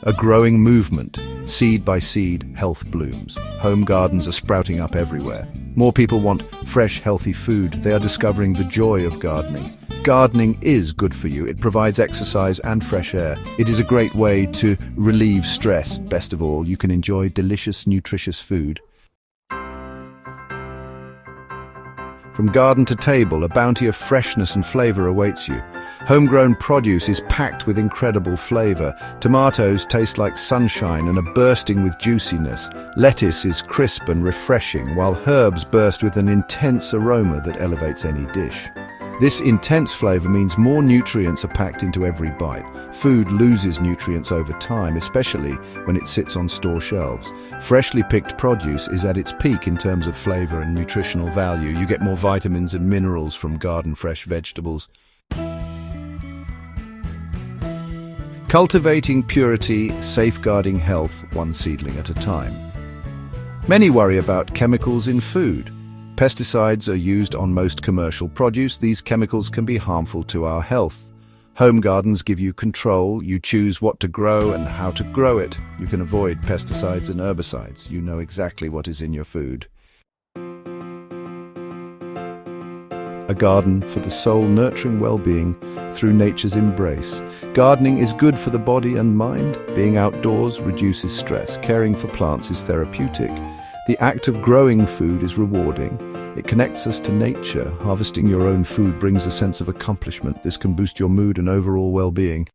A growing movement. Seed by seed, health blooms. Home gardens are sprouting up everywhere. More people want fresh, healthy food. They are discovering the joy of gardening. Gardening is good for you. It provides exercise and fresh air. It is a great way to relieve stress. Best of all, you can enjoy delicious, nutritious food. From garden to table, a bounty of freshness and flavor awaits you. Homegrown produce is packed with incredible flavor. Tomatoes taste like sunshine and are bursting with juiciness. Lettuce is crisp and refreshing, while herbs burst with an intense aroma that elevates any dish. This intense flavor means more nutrients are packed into every bite. Food loses nutrients over time, especially when it sits on store shelves. Freshly picked produce is at its peak in terms of flavor and nutritional value. You get more vitamins and minerals from garden-fresh vegetables. Cultivating purity, safeguarding health, one seedling at a time. Many worry about chemicals in food. Pesticides are used on most commercial produce. These chemicals can be harmful to our health. Home gardens give you control. You choose what to grow and how to grow it. You can avoid pesticides and herbicides. You know exactly what is in your food. A garden for the soul, nurturing well-being through nature's embrace. Gardening is good for the body and mind. Being outdoors reduces stress. Caring for plants is therapeutic. The act of growing food is rewarding. It connects us to nature. Harvesting your own food brings a sense of accomplishment. This can boost your mood and overall well-being.